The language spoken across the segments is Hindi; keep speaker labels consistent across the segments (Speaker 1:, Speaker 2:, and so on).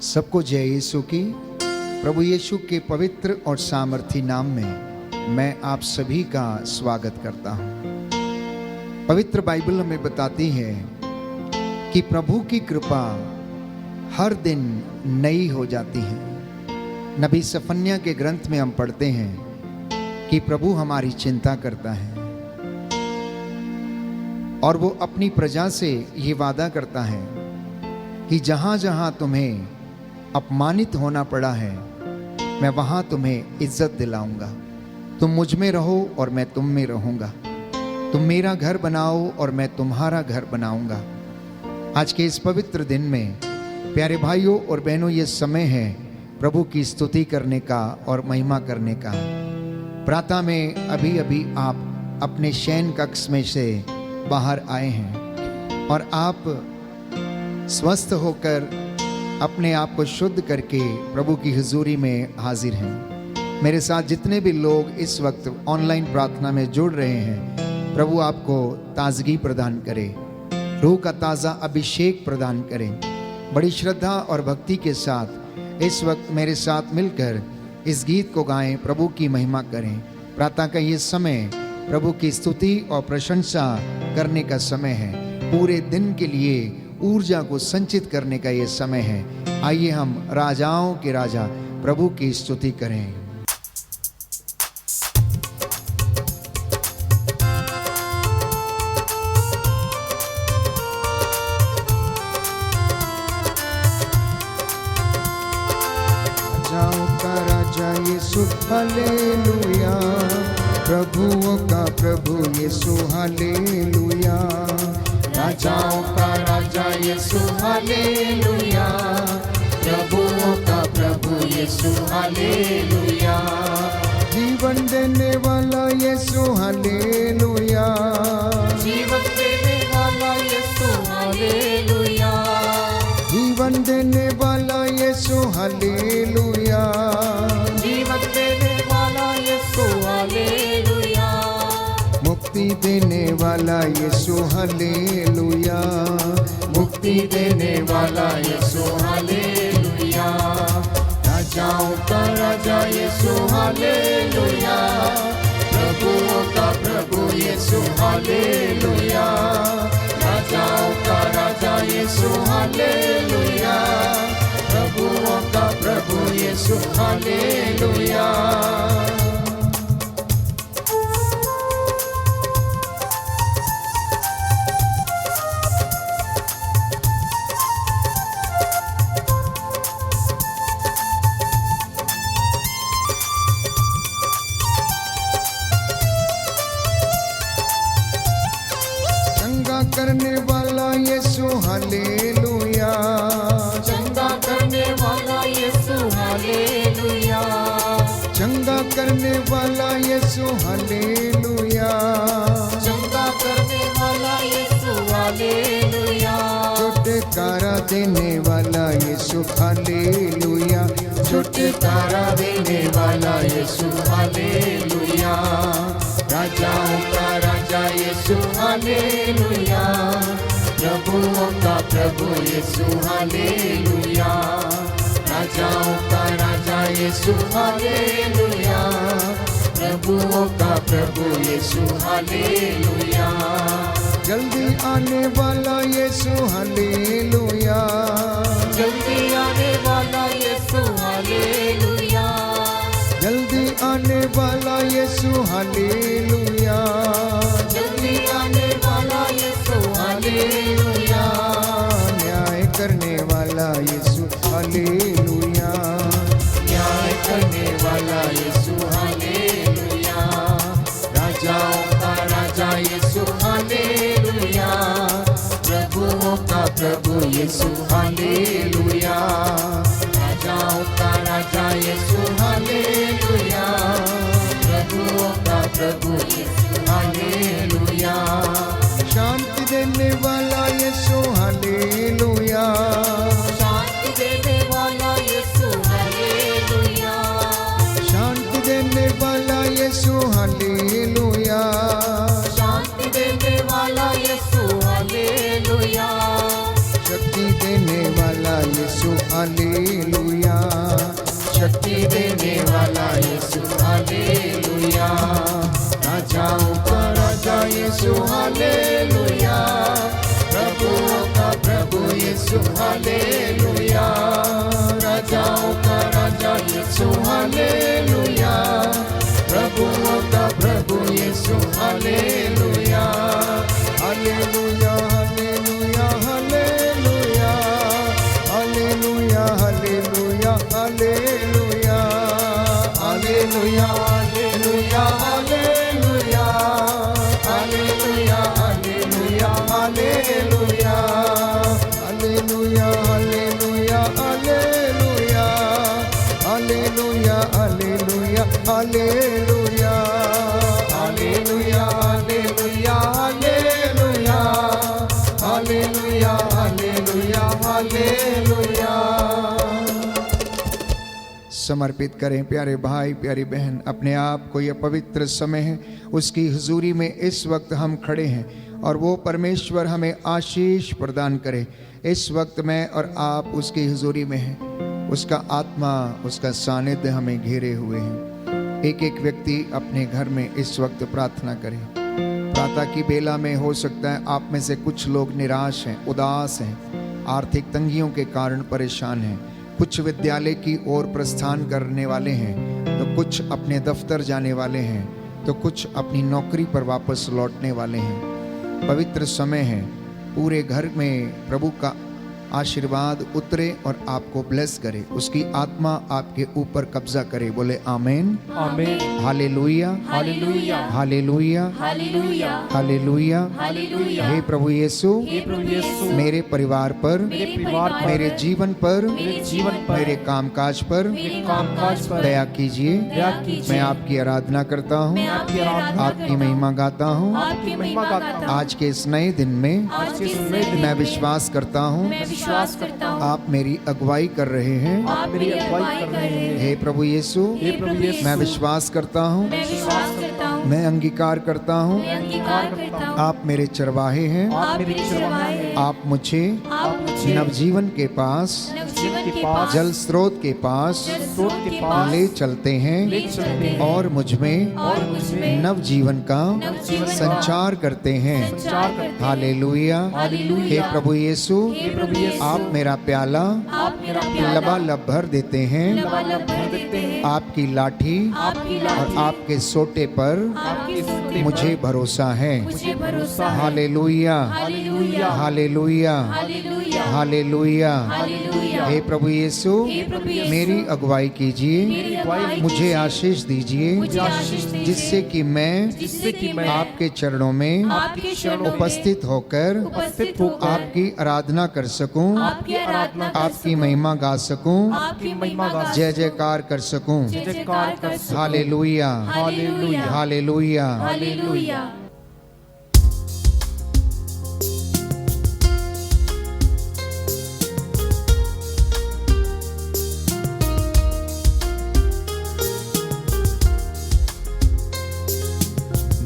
Speaker 1: सबको जय यीशु की। प्रभु यीशु के पवित्र और सामर्थी नाम में मैं आप सभी का स्वागत करता हूं। पवित्र बाइबल हमें बताती है कि प्रभु की कृपा हर दिन नई हो जाती है। नबी सफन्या के ग्रंथ में हम पढ़ते हैं कि प्रभु हमारी चिंता करता है और वो अपनी प्रजा से ये वादा करता है कि जहां जहां तुम्हें अपमानित होना पड़ा है, मैं वहां तुम्हें इज्जत दिलाऊंगा। तुम मुझ में रहो और मैं तुम में रहूंगा। तुम मेरा घर बनाओ और मैं तुम्हारा घर बनाऊंगा। आज के इस पवित्र दिन में प्यारे भाइयों और बहनों, ये समय है प्रभु की स्तुति करने का और महिमा करने का। प्रातः में अभी अभी आप अपने शयन कक्ष में से बाहर आए हैं और आप स्वस्थ होकर अपने आप को शुद्ध करके प्रभु की हुजूरी में हाजिर हैं। मेरे साथ जितने भी लोग इस वक्त ऑनलाइन प्रार्थना में जुड़ रहे हैं, प्रभु आपको ताजगी प्रदान करे, रूह का ताज़ा अभिषेक प्रदान करे। बड़ी श्रद्धा और भक्ति के साथ इस वक्त मेरे साथ मिलकर इस गीत को गाएं, प्रभु की महिमा करें। प्रातः का ये समय प्रभु की स्तुति और प्रशंसा करने का समय है। पूरे दिन के लिए ऊर्जा को संचित करने का ये समय है। आइए हम राजाओं के राजा प्रभु की स्तुति करें। राजाओं का राजा यीशु हालेलुया, प्रभुओं का प्रभु यीशु हालेलुया।
Speaker 2: राजाओं का राजा यीशु हालेलुया, प्रभुओं का प्रभु यीशु हालेलुया।
Speaker 1: जीवन देने वाला यीशु हालेलुया,
Speaker 2: जीवन देने वाला यीशु हालेलुया,
Speaker 1: जीवन देने वाला यीशु हालेलुया,
Speaker 2: जीवन देने वाला यीशु हालेलुया।
Speaker 1: मुक्ति देने वाला यीशु हालेलुया,
Speaker 2: मुक्ति देने वाला यीशु हालेलुया। राजाओं का राजा यीशु हालेलुया, प्रभुओं का प्रभु यीशु हालेलुया। राजाओं का राजा यीशु हालेलुया, प्रभुओं का प्रभु यीशु हालेलुया।
Speaker 1: करने वाला यीशु हालेलुया,
Speaker 2: चंगा करने वाला यीशु हालेलुया,
Speaker 1: चंगा करने वाला यीशु हालेलुया,
Speaker 2: चंगा करने वाला यीशु हालेलुया।
Speaker 1: छुटकारा देने वाला यीशु हालेलुया,
Speaker 2: छुटकारा देने वाला यीशु हालेलुया। राजाओं का राजा यीशु हालेलुया, प्रभुओं का प्रभु यीशु हालेलुया। राजाओं का राजा यीशु हालेलुया, प्रभुओं का प्रभु यीशु हालेलुया।
Speaker 1: जल्दी आने वाला यीशु हालेलुया,
Speaker 2: जल्दी आने वाला यीशु हालेलुया,
Speaker 1: जल्दी आने वाला यीशु हालेलुया,
Speaker 2: जल्दी आने वाला यीशु हालेलुया।
Speaker 1: न्याय करने वाला यीशु हालेलुया,
Speaker 2: न्याय करने वाला यीशु हालेलुया। राजाओं का राजा यीशु हालेलुया, प्रभुओं का प्रभु यीशु हालेलुया। राजाओं का राजा यीशु हालेलुया, प्रभुओं का प्रभु यीशु हालेलुया।
Speaker 1: शांति देने वाला यीशु हालेलुया,
Speaker 2: शांति देने वाला यीशु हालेलुया,
Speaker 1: शांति देने वाला यीशु हालेलुया,
Speaker 2: शांति देने वाला यीशु हालेलुया।
Speaker 1: शक्ति देने वाला यीशु हालेलुया,
Speaker 2: हालेलुया, राजाओं का राजा यीशु हालेलुया, प्रभुओं का प्रभु Yeshu hallelujah,
Speaker 1: hallelujah hallelujah hallelujah hallelujah hallelujah hallelujah
Speaker 2: hallelujah, hallelujah, hallelujah, hallelujah, hallelujah, hallelujah,
Speaker 1: hallelujah hallelujah hallelujah hallelujah hallelujah hallelujah
Speaker 2: hallelujah, hallelujah, hallelujah, hallelujah, hallelujah.
Speaker 1: समर्पित करें प्यारे भाई प्यारी बहन, अपने आप को। यह पवित्र समय है, उसकी हुजूरी में इस वक्त हम खड़े हैं और वो परमेश्वर हमें आशीष प्रदान करे। इस वक्त मैं और आप उसकी हुजूरी में हैं, उसका आत्मा, उसका सानिध्य हमें घेरे हुए हैं। एक एक व्यक्ति अपने घर में इस वक्त प्रार्थना करे। प्रातः की बेला में हो सकता है आप में से कुछ लोग निराश हैं, उदास हैं, आर्थिक तंगियों के कारण परेशान हैं। कुछ विद्यालय की ओर प्रस्थान करने वाले हैं, तो कुछ अपने दफ्तर जाने वाले हैं, तो कुछ अपनी नौकरी पर वापस लौटने वाले हैं। पवित्र समय है, पूरे घर में प्रभु का आशीर्वाद उतरे और आपको ब्लेस करे, उसकी आत्मा आपके ऊपर कब्जा करे। बोले आमीन,
Speaker 3: आमीन,
Speaker 1: hallelujah,
Speaker 3: hallelujah,
Speaker 1: hallelujah,
Speaker 3: hallelujah,
Speaker 1: hallelujah.
Speaker 3: Hallelujah.
Speaker 1: हे प्रभु यीशु,
Speaker 3: हे प्रभु यीशु,
Speaker 1: मेरे परिवार पर,
Speaker 3: मेरे परिवार पर,
Speaker 1: मेरे जीवन पर,
Speaker 3: मेरे जीवन पर,
Speaker 1: मेरे कामकाज पर
Speaker 3: मेरे कामकाज पर
Speaker 1: दया कीजिए।
Speaker 3: दया कीजिए।
Speaker 1: मैं आपकी आराधना करता हूँ,
Speaker 3: मैं आपकी आराधना
Speaker 1: आपकी महिमा गाता हूँ।
Speaker 3: आपकी महिमा गाता हूँ।
Speaker 1: आज के इस नए दिन में
Speaker 3: आज के इस नए दिन
Speaker 1: मैं विश्वास करता हूँ
Speaker 3: मैं विश्वास करता हूँ
Speaker 1: आप मेरी अगुवाई कर रहे हैं।
Speaker 3: आप मेरी अगुवाई कर रहे हैं।
Speaker 1: हे प्रभु यीशु,
Speaker 3: हे प्रभु यीशु,
Speaker 1: मैं विश्वास करता हूँ,
Speaker 3: मैं विश्वास करता हूँ,
Speaker 1: मैं अंगीकार करता हूँ
Speaker 3: मैं अंगीकार करता हूँ,
Speaker 1: आप मेरे चरवाहे हैं।
Speaker 3: आप मेरे चरवाहे हैं।
Speaker 1: आप मुझे
Speaker 3: आप मुझे
Speaker 1: नवजीवन के पास,
Speaker 3: नवजीवन के पास,
Speaker 1: जल स्रोत के पास
Speaker 3: जल स्रोत के पास
Speaker 1: ले चलते हैं
Speaker 3: ले चलते हैं
Speaker 1: और मुझमें
Speaker 3: और मुझमें
Speaker 1: नवजीवन का
Speaker 3: नवजीवन का
Speaker 1: संचार करते हैं।
Speaker 3: संचार करते हैं।
Speaker 1: Hallelujah,
Speaker 3: hallelujah.
Speaker 1: हे प्रभु यीशु,
Speaker 3: हे प्रभु यीशु,
Speaker 1: आप मेरा प्याला
Speaker 3: आप मेरा प्याला
Speaker 1: लबालब भर देते हैं।
Speaker 3: लबालब भर देते हैं।
Speaker 1: आपकी लाठी
Speaker 3: आपकी
Speaker 1: और
Speaker 3: लाठी
Speaker 1: आपके सोटे पर
Speaker 3: आपके सोटे
Speaker 1: मुझे
Speaker 3: पर
Speaker 1: भरोसा है।
Speaker 3: मुझे भरोसा है।
Speaker 1: Hallelujah,
Speaker 3: hallelujah,
Speaker 1: hallelujah,
Speaker 3: hallelujah,
Speaker 1: hallelujah.
Speaker 3: Hallelujah.
Speaker 1: हे प्रभु यीशु,
Speaker 3: हे प्रभु यीशु,
Speaker 1: मेरी अगुवाई कीजिए,
Speaker 3: मेरी अगुवाई
Speaker 1: मुझे
Speaker 3: कीजिए,
Speaker 1: आशीष दीजिए,
Speaker 3: मुझे आशीष दीजिए,
Speaker 1: जिससे कि मैं
Speaker 3: जिससे कि मैं
Speaker 1: आपके चरणों में
Speaker 3: आपके चरणों में
Speaker 1: उपस्थित होकर
Speaker 3: उपस्थित होकर
Speaker 1: आपकी आराधना कर सकूं,
Speaker 3: आपकी आराधना कर
Speaker 1: आपकी महिमा गा सकूं,
Speaker 3: आपकी महिमा गा
Speaker 1: जय जयकार कर सकूं।
Speaker 3: जय जयकार कर सकूं।
Speaker 1: Hallelujah,
Speaker 3: hallelujah,
Speaker 1: hallelujah.
Speaker 3: हालेलुया।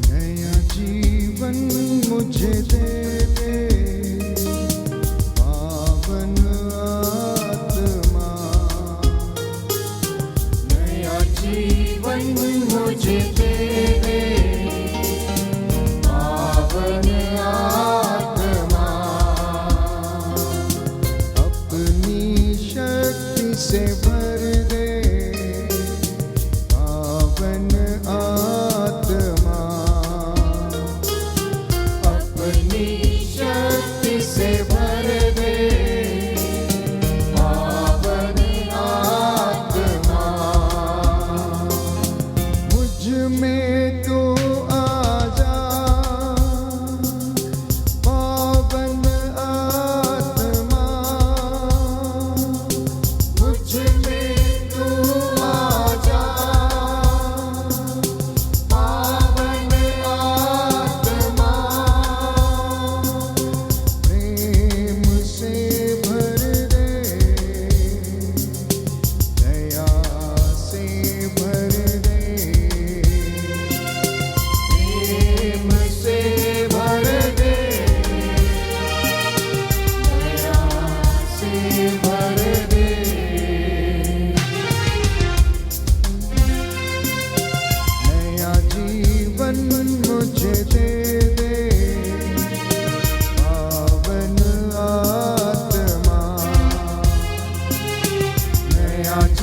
Speaker 1: नया जीवन मुझे दे दे, पावन आत्मा।
Speaker 2: नया जीवन मुझे दे दे, पावन आत्मा,
Speaker 1: अपनी शक्ति से भर दे, पावन आत्मा।
Speaker 2: अपनी शक्ति से भर दे, पावन आत्मा,
Speaker 1: मुझ में तू आजा, पावन आत्मा।
Speaker 2: मुझ में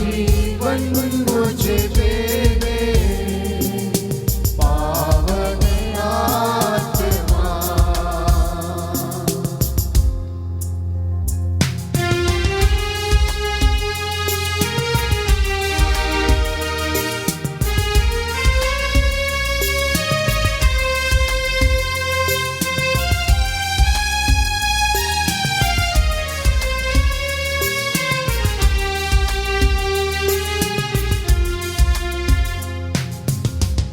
Speaker 2: जीवन मुझे दे दे पावन आत्मा।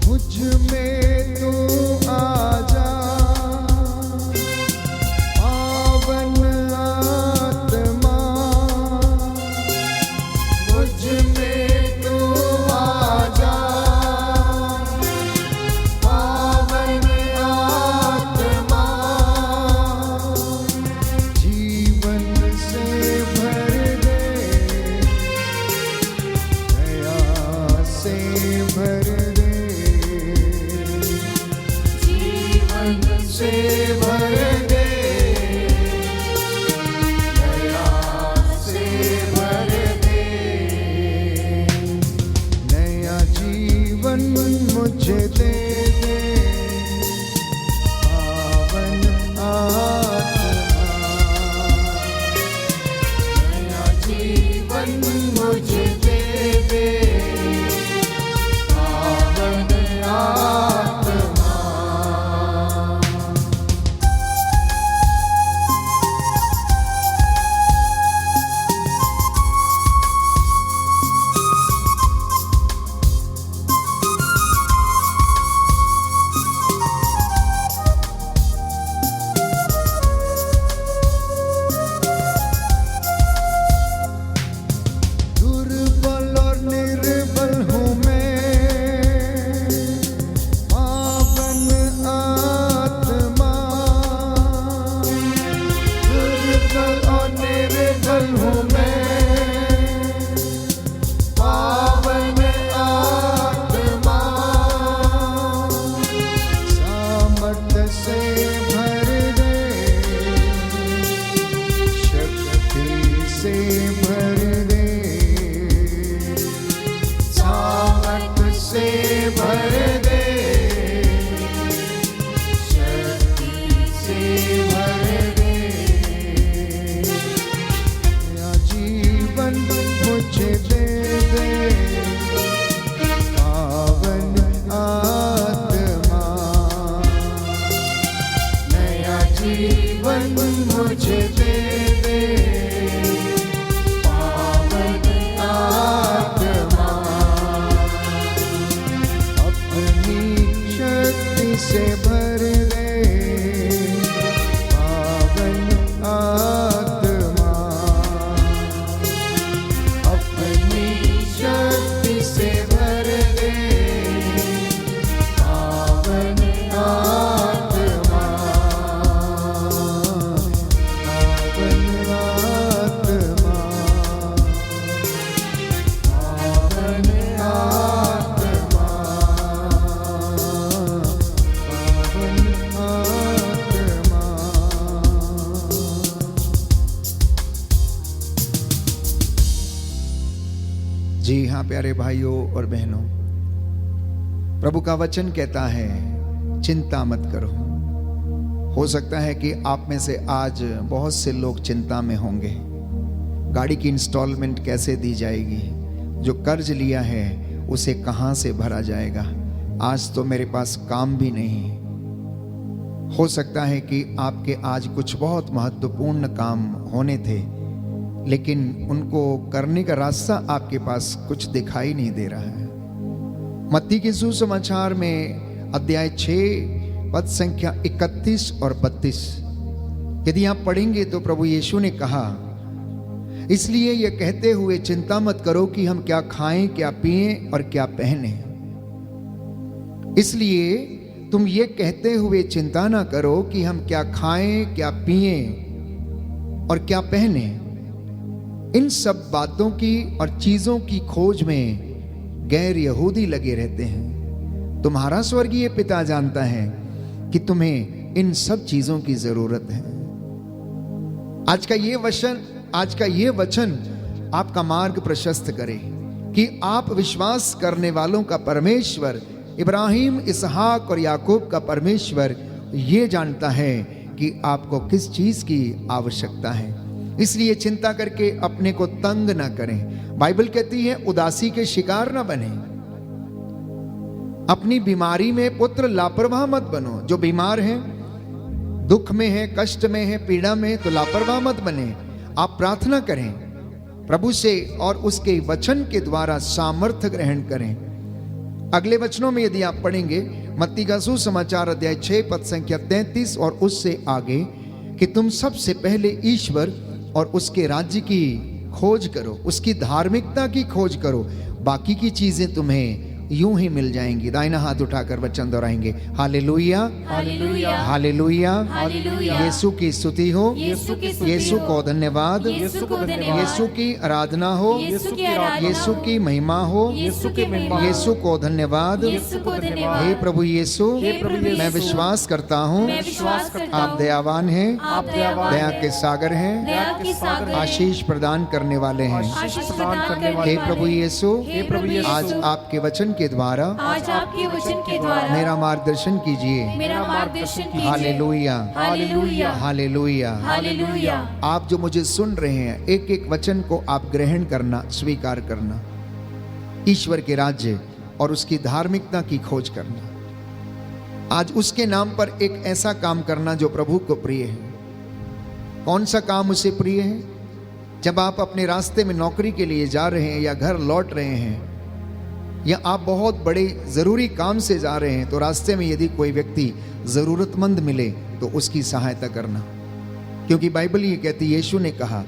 Speaker 2: मुझ में तू आजा पावन आत्मा। मुझ में तू आजा पावन आत्मा। जीवन से भर दे दया से भर दे। जीवन से भर दे दया से भर दे। नया जीवन मुझे दे दे पावन आत्मा। नया जीवन मुझे दे दे पावन आत्मा। दुर्बल और निर्बल हूँ मैं पावन आत्मा। दुर्बल और निर्बल हूँ मैं पावन आत्मा। सामर्थ्य से भर दे शक्ति से भर दे। सामर्थ्य से भर दे शक्ति से भर दे। नया जीवन मुझे दे दे पावन आत्मा। नया जीवन मुझे दे दे पावन आत्मा। अपनी शक्ति से भर दे पावन आत्मा। अपनी शक्ति से भर दे पावन आत्मा। पावन आत्मा। पावन आत्मा। पावन आत्मा। जी हाँ प्यारे भाइयों और बहनों, प्रभु का वचन कहता है चिंता मत करो। हो सकता है कि आप में से आज बहुत से लोग चिंता में होंगे। गाड़ी की इंस्टॉलमेंट कैसे दी जाएगी, जो कर्ज लिया है उसे कहाँ से भरा जाएगा, आज तो मेरे पास काम भी नहीं। हो सकता है कि आपके आज कुछ बहुत महत्वपूर्ण काम होने थे, लेकिन उनको करने का रास्ता आपके पास कुछ दिखाई नहीं दे रहा है। मत्ती के सुसमाचार में अध्याय 6 पद संख्या 31 और 32 यदि आप पढ़ेंगे तो प्रभु यीशु ने कहा, इसलिए यह कहते हुए चिंता मत करो कि हम क्या खाएं, क्या पिएं और क्या पहने। इसलिए तुम ये कहते हुए चिंता ना करो कि हम क्या खाएं, क्या पिएं और क्या पहने। इन सब बातों की और चीजों की खोज में गैर यहूदी लगे रहते हैं। तुम्हारा स्वर्गीय पिता जानता है कि तुम्हें इन सब चीजों की जरूरत है। आज का ये वचन आपका मार्ग प्रशस्त करे।
Speaker 1: कि आप विश्वास करने वालों का परमेश्वर, इब्राहिम, इसहाक और याकूब का परमेश्वर ये जानता है कि आपको किस चीज की आवश्यकता है। इसलिए चिंता करके अपने को तंग ना करें। बाइबल कहती है उदासी के शिकार ना बने। अपनी बीमारी में पुत्र लापरवाह मत बनो। जो बीमार है, दुख में है, कष्ट में है, पीड़ा में है, तो लापरवाह मत बने। आप प्रार्थना करें प्रभु से और उसके वचन के द्वारा सामर्थ्य ग्रहण करें। अगले वचनों में यदि आप पढ़ेंगे मत्ती का सुसमाचार अध्याय 6 पद संख्या 33 और उससे आगे कि तुम सबसे पहले ईश्वर और उसके राज्य की खोज करो, उसकी धार्मिकता की खोज करो, बाकी की चीजें तुम्हें यूं ही मिल जाएंगी। दाहिना हाथ उठाकर वचन दोहराएंगे, हालेलुया,
Speaker 3: हालेलुया,
Speaker 1: हालेलुया,
Speaker 3: हालेलुया।
Speaker 1: यीशु की स्तुति हो,
Speaker 3: यीशु की स्तुति
Speaker 1: यीशु
Speaker 3: हो,
Speaker 1: को धन्यवाद,
Speaker 3: यीशु को धन्यवाद,
Speaker 1: यीशु की आराधना हो,
Speaker 3: यीशु की आराधना
Speaker 1: यीशु
Speaker 3: हो,
Speaker 1: की महिमा हो,
Speaker 3: यीशु की महिमा हो,
Speaker 1: यीशु को धन्यवाद।
Speaker 3: यीशु को धन्यवाद।
Speaker 1: हे प्रभु यीशु,
Speaker 3: हे प्रभु यीशु,
Speaker 1: मैं विश्वास करता हूँ
Speaker 3: मैं विश्वास करता हूँ,
Speaker 1: आप दयावान हैं,
Speaker 3: आप दयावान
Speaker 1: दया
Speaker 3: हैं,
Speaker 1: के सागर हैं,
Speaker 3: दया के सागर हैं,
Speaker 1: आशीष प्रदान करने वाले हैं।
Speaker 3: आशीष प्रदान करने
Speaker 1: हे
Speaker 3: वाले
Speaker 1: प्रभु
Speaker 3: हैं।
Speaker 1: यीशु,
Speaker 3: हे प्रभु यीशु,
Speaker 1: आज आपके वचन के द्वारा
Speaker 3: आज आपके वचन के द्वारा
Speaker 1: मेरा मार्गदर्शन कीजिए।
Speaker 3: मेरा मार्गदर्शन कीजिए।
Speaker 1: Hallelujah,
Speaker 3: hallelujah,
Speaker 1: hallelujah.
Speaker 3: हालेलुया।
Speaker 1: आप जो मुझे सुन रहे हैं, एक एक वचन को आप ग्रहण करना, स्वीकार करना, ईश्वर के राज्य और उसकी धार्मिकता की खोज करना। आज उसके नाम पर एक ऐसा काम करना जो प्रभु को प्रिय है। कौन सा काम उसे प्रिय है? जब आप अपने रास्ते में नौकरी के लिए जा रहे हैं या घर लौट रहे हैं या आप बहुत बड़े जरूरी काम से जा रहे हैं, तो रास्ते में यदि कोई व्यक्ति जरूरतमंद मिले तो उसकी सहायता करना। क्योंकि बाइबल ये कहती, यीशु ने कहा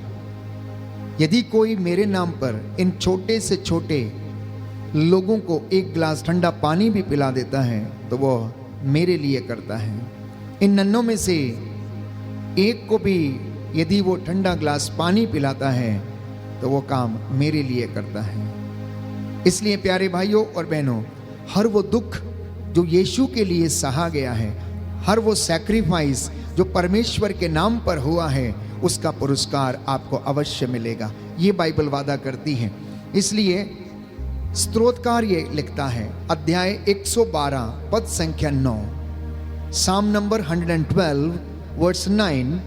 Speaker 1: यदि कोई मेरे नाम पर इन छोटे से छोटे लोगों को एक गिलास ठंडा पानी भी पिला देता है तो वो मेरे लिए करता है। इन नन्हों में से एक को भी यदि वो ठंडा गिलास पानी पिलाता है तो वो काम मेरे लिए करता है। इसलिए प्यारे भाइयों और बहनों, हर वो दुख जो यीशु के लिए सहा गया है, हर वो सैक्रिफाइस जो परमेश्वर के नाम पर हुआ है, उसका पुरस्कार आपको अवश्य मिलेगा। ये बाइबल वादा करती है। इसलिए स्तोत्रकार ये लिखता है, अध्याय 112 पद संख्या 9, साम नंबर 112 वर्स 9,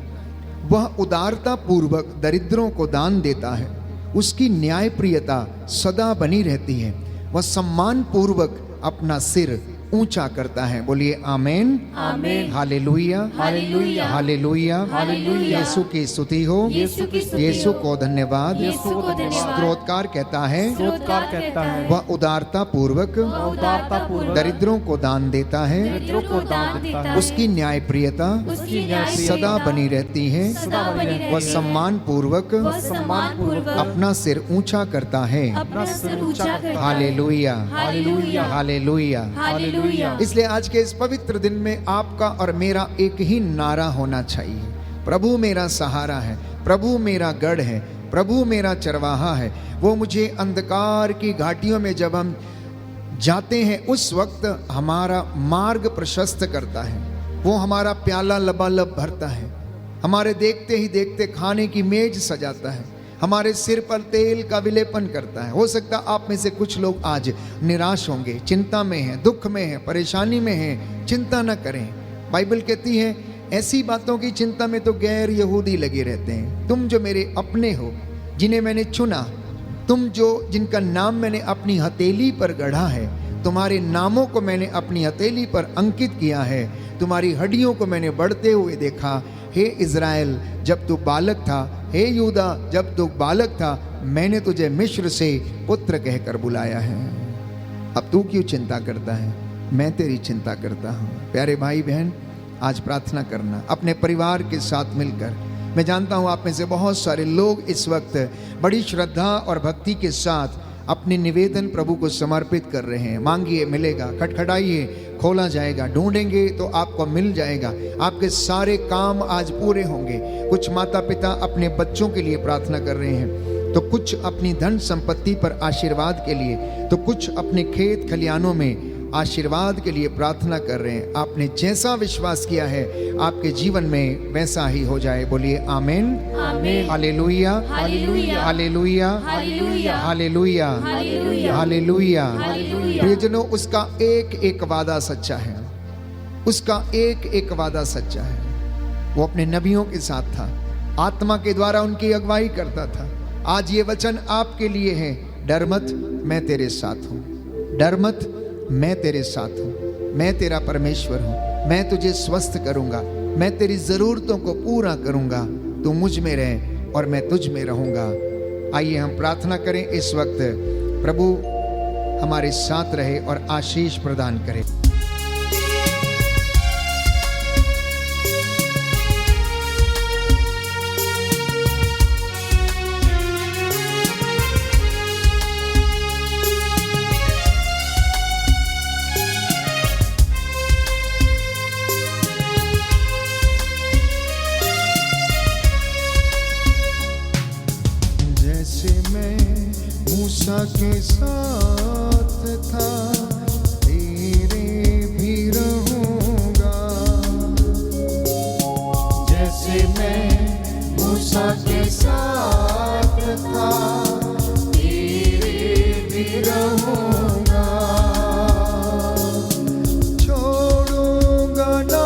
Speaker 1: वह उदारता पूर्वक दरिद्रों को दान देता है, उसकी न्याय प्रियता सदा बनी रहती है, वह सम्मान पूर्वक अपना सिर ऊंचा करता है। बोलिए आमेन,
Speaker 3: आमेन,
Speaker 1: हालेलुया,
Speaker 3: हालेलुया,
Speaker 1: हालेलुया,
Speaker 3: हालेलुया।
Speaker 1: यीशु की स्तुति हो,
Speaker 3: यीशु की स्तुति
Speaker 1: यीशु
Speaker 3: हो,
Speaker 1: को धन्यवाद।
Speaker 3: यीशु को धन्यवाद।
Speaker 1: स्तोत्रकार कहता है,
Speaker 3: स्तोत्रकार कहता है,
Speaker 1: वह उदारता पूर्वक
Speaker 3: उदारता पूर्वक
Speaker 1: दरिद्रों को दान देता है,
Speaker 3: दरिद्रों को दान देता है,
Speaker 1: उसकी न्याय प्रियता
Speaker 3: उसकी न्याय
Speaker 1: सदा
Speaker 3: प्रियता
Speaker 1: बनी रहती है,
Speaker 3: सदा बनी रहती
Speaker 1: वह
Speaker 3: है,
Speaker 1: सम्मान पूर्वक
Speaker 3: वह सम्मान पूर्वक
Speaker 1: अपना सिर ऊंचा करता है।
Speaker 3: अपना सिर ऊंचा करता है।
Speaker 1: Hallelujah,
Speaker 3: hallelujah,
Speaker 1: hallelujah.
Speaker 3: हालेलुया।
Speaker 1: इसलिए आज के इस पवित्र दिन में आपका और मेरा एक ही नारा होना चाहिए, प्रभु मेरा सहारा है, प्रभु मेरा गढ़ है, प्रभु मेरा चरवाहा है। वो मुझे अंधकार की घाटियों में जब हम जाते हैं उस वक्त हमारा मार्ग प्रशस्त करता है, वो हमारा प्याला लबालब भरता है, हमारे देखते ही देखते खाने की मेज सजाता है, हमारे सिर पर तेल का विलेपन करता है। हो सकता आप में से कुछ लोग आज निराश होंगे, चिंता में हैं, दुख में हैं, परेशानी में हैं। चिंता न करें। बाइबल कहती है ऐसी बातों की चिंता में तो गैर यहूदी लगे रहते हैं। तुम जो मेरे अपने हो, जिन्हें मैंने चुना, तुम जो जिनका नाम मैंने अपनी हथेली पर गढ़ा है, तुम्हारे नामों को मैंने अपनी हथेली पर अंकित किया है, तुम्हारी हड्डियों को मैंने बढ़ते हुए देखा। हे इज़राइल, जब तू बालक था, हे यूदा, जब तू बालक था, मैंने तुझे मिस्र से पुत्र कहकर बुलाया है। अब तू क्यों चिंता करता है? मैं तेरी चिंता करता हूँ। प्यारे भाई बहन, आज प्रार्थना करना अपने परिवार के साथ मिलकर। मैं जानता हूँ आप में से बहुत सारे लोग इस वक्त बड़ी श्रद्धा और भक्ति के साथ अपने निवेदन प्रभु को समर्पित कर रहे हैं। मांगिए, मिलेगा, खटखटाइए, खोला जाएगा, ढूंढेंगे तो आपको मिल जाएगा। आपके सारे काम आज पूरे होंगे। कुछ माता पिता अपने बच्चों के लिए प्रार्थना कर रहे हैं, तो कुछ अपनी धन संपत्ति पर आशीर्वाद के लिए, तो कुछ अपने खेत खलियानों में आशीर्वाद के लिए प्रार्थना कर रहे हैं। आपने जैसा विश्वास किया है आपके जीवन में वैसा ही हो जाए। बोलिए आमीन।
Speaker 3: आमीन।
Speaker 1: Hallelujah,
Speaker 3: hallelujah,
Speaker 1: hallelujah,
Speaker 3: hallelujah,
Speaker 1: hallelujah,
Speaker 3: hallelujah,
Speaker 1: hallelujah.
Speaker 3: Hallelujah.
Speaker 1: प्रियजनों, उसका एक एक वादा सच्चा है। उसका एक एक वादा सच्चा है। वो अपने नबियों के साथ था, आत्मा के द्वारा उनकी अगुवाई करता था। आज ये वचन आपके लिए है, डर मत, मैं तेरे साथ हूँ। डर मत, मैं तेरे साथ हूँ। मैं तेरा परमेश्वर हूँ। मैं तुझे स्वस्थ करूँगा। मैं तेरी ज़रूरतों को पूरा करूँगा। तू मुझ में रहे और मैं तुझ में रहूँगा। आइए हम प्रार्थना करें इस वक्त। प्रभु हमारे साथ रहे और आशीष प्रदान करे। मूसा के साथ था, तेरे भी रहूंगा। जैसे मैं मूसा के साथ था, तेरे भी रहूंगा। छोड़ूंगा ना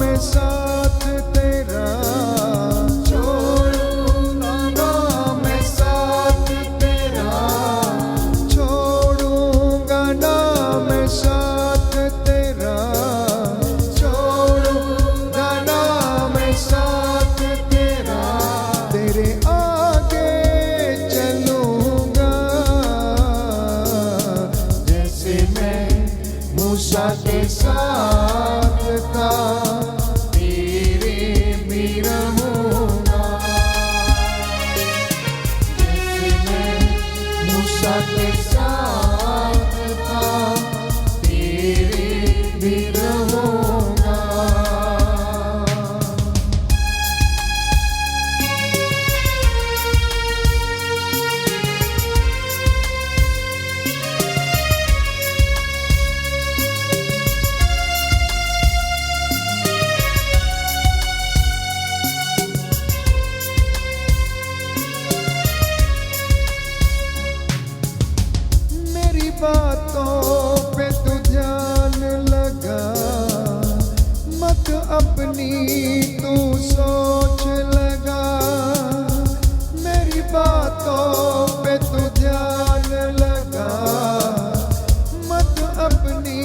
Speaker 1: मैं साथ तेरा, छोड़ूंगा ना मैं साथ तेरा, छोड़ूंगा ना मैं साथ तेरा, छोड़ूंगा ना मैं साथ तेरा। तेरे आगे चलूंगा, जैसे मैं मूसा के साथ था, तेरे भी रहूंगा। जैसे मैं मूसा के साथ था, तेरे भी रहूंगा। मेरी बातों पे तू ध्यान लगा, मत अपनी तू सोच लगा। मेरी बातों पे तू ध्यान लगा, मत अपनी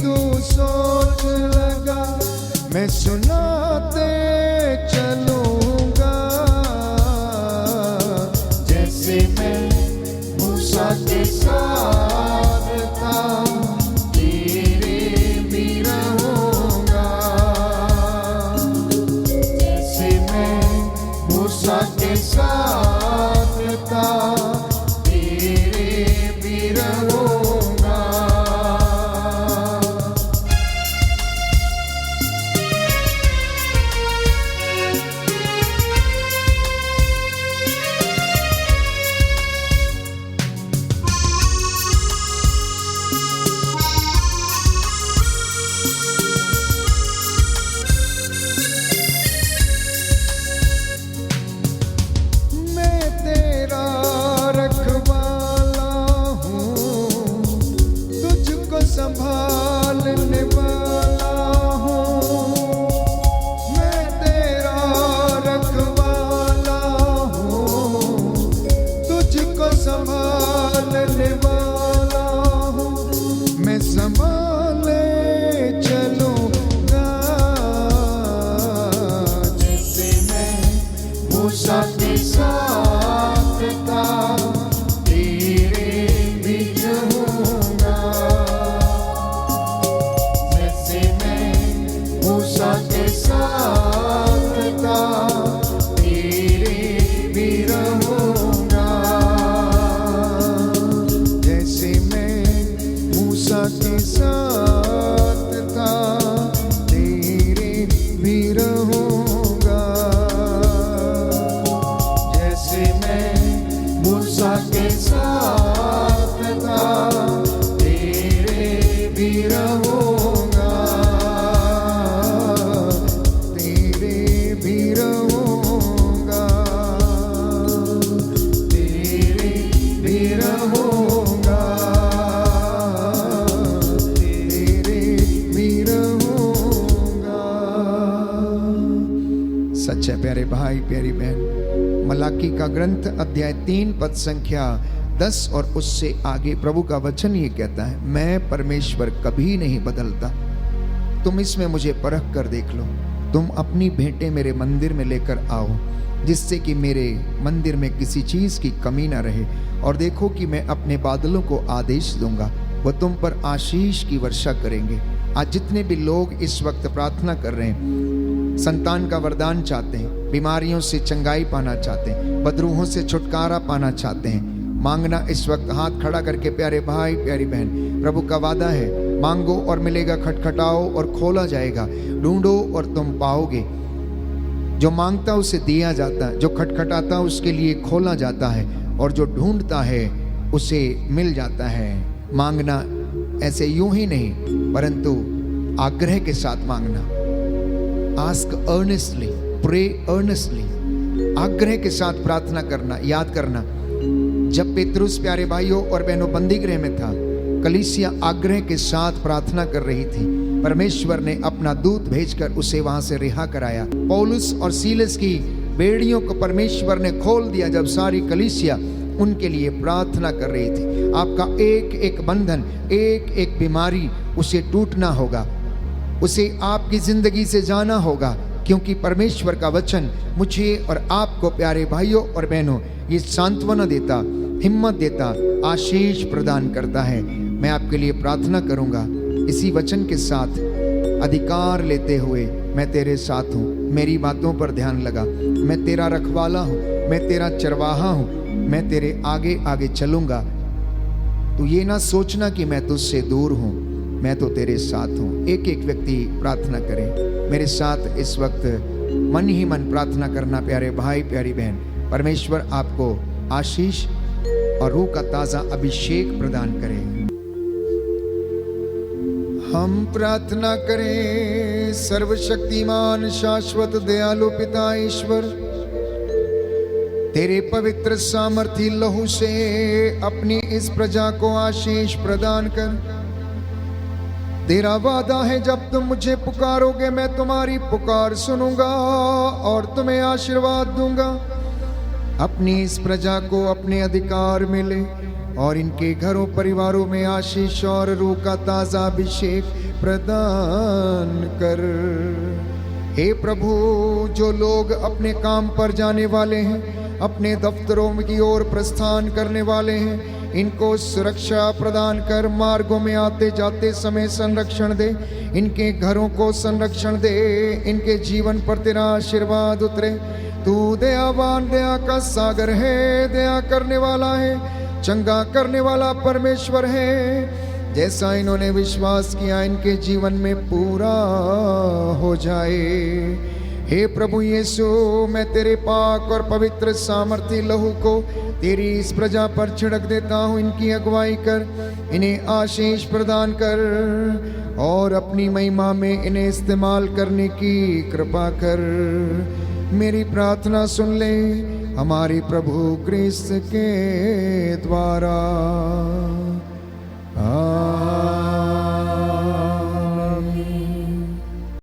Speaker 1: तू सोच लगा। मैं सुनाते चलूंगा, जैसे मैं मूसा के साथ था, तेरे भी रहूंगा। जैसे मैं मूसा के साथ था, तेरे भी रहूंगा। मैं तेरा रखवाला हूँ, तुझको संभालने वाला हूँ। मैं तेरा रखवाला हूँ, तुझको संभालने वाला हूँ। मैं संभाले चलूंगा, जैसे मैं मूसा के साथ था, तेरे भी रहूंगा। जैसे मैं मूसा के साथ था, तेरे भी रहूंगा। जैसे मैं मूसा के साथ था, तेरे भी रहूंगा। जैसे मैं मूसा के साथ था, तेरे भी
Speaker 2: भी रहूंगा, तेरे भी रहूंगा। सच है प्यारे भाई प्यारी बहन, मलाकी का ग्रंथ अध्याय 3 पद संख्या 10 और उससे आगे प्रभु का वचन ये कहता है, मैं परमेश्वर कभी नहीं बदलता। तुम इसमें मुझे परख कर देख लो। तुम अपनी भेंटें मेरे मंदिर में लेकर आओ, जिससे कि मेरे मंदिर में किसी चीज की कमी ना रहे। और देखो कि मैं अपने बादलों को आदेश दूंगा, वह तुम पर आशीष की वर्षा करेंगे। आज जितने भी लोग इस वक्त प्रार्थना कर रहे हैं, संतान का वरदान चाहते हैं, बीमारियों से चंगाई पाना चाहते हैं, बदरूहों से छुटकारा पाना चाहते हैं, मांगना इस वक्त हाथ खड़ा करके प्यारे भाई प्यारी बहन, प्रभु का वादा है, मांगो और मिलेगा, खटखटाओ और खोला जाएगा, ढूंढो और तुम पाओगे। जो मांगता उसे दिया जाता है, जो खटखटाता उसके लिए खोला जाता है, और जो ढूंढता है उसे मिल जाता है। मांगना ऐसे यूं ही नहीं, परंतु आग्रह के साथ मांगना। आस्क अर्नेस्टली, प्रे अर्नेस्टली, आग्रह के साथ प्रार्थना करना। याद करना, जब पेतरुस प्यारे भाइयों और बहनों बंदीगृह में था, कलीसिया आग्रह के साथ प्रार्थना कर रही थी। परमेश्वर ने अपना दूत भेजकर उसे वहां से रिहा कराया। पौलुस और सीलस की बेड़ियों को परमेश्वर ने खोल दिया जब सारी कलीसिया उनके लिए प्रार्थना कर रही थी। आपका एक एक बंधन, एक एक बीमारी, उसे टूटना होगा, उसे आपकी जिंदगी से जाना होगा, क्योंकि परमेश्वर का वचन मुझे और आपको प्यारे भाइयों और बहनों ये सांत्वना देता, हिम्मत देता, आशीष प्रदान करता है। मैं आपके लिए प्रार्थना करूंगा इसी वचन के साथ अधिकार लेते हुए, मैं तेरे साथ हूँ, मेरी बातों पर ध्यान लगा, मैं तेरा रखवाला हूँ, मैं तेरा चरवाहा हूँ, मैं तेरे आगे आगे चलूंगा। तू ये ना सोचना कि मैं तुझसे दूर हूँ, मैं तो तेरे साथ हूँ। एक एक व्यक्ति प्रार्थना करे मेरे साथ इस वक्त, मन ही मन प्रार्थना करना प्यारे भाई प्यारी बहन। परमेश्वर आपको आशीष और रूह का ताजा अभिषेक प्रदान करे। हम प्रार्थना करें। सर्वशक्तिमान शाश्वत दयालु पिता ईश्वर, तेरे पवित्र सामर्थी लहू से अपनी इस प्रजा को आशीष प्रदान कर। तेरा वादा है, जब तुम मुझे पुकारोगे मैं तुम्हारी पुकार सुनूंगा और तुम्हें आशीर्वाद दूंगा। अपनी इस प्रजा को अपने अधिकार मिले और इनके घरों परिवारों में आशीष और रूह का ताजा अभिषेक प्रदान कर। हे प्रभु, जो लोग अपने काम पर जाने वाले हैं, अपने दफ्तरों की ओर प्रस्थान करने वाले हैं, इनको सुरक्षा प्रदान कर। मार्गों में आते जाते समय संरक्षण दे, इनके घरों को संरक्षण दे, इनके जीवन पर तेरा आशीर्वाद उतरे। तू दयावान, दया का सागर है, दया करने वाला है, चंगा करने वाला परमेश्वर है। जैसा इन्होंने विश्वास किया इनके जीवन में पूरा हो जाए। हे प्रभु यीशु, मैं तेरे पाक और पवित्र सामर्थी लहू को तेरी इस प्रजा पर छिड़क देता हूँ। इनकी अगुवाई कर, इन्हें आशीष प्रदान कर और अपनी महिमा में इन्हें इस्तेमाल करने की कृपा कर। मेरी प्रार्थना सुन ले हमारे प्रभु क्रिस्त के द्वारा।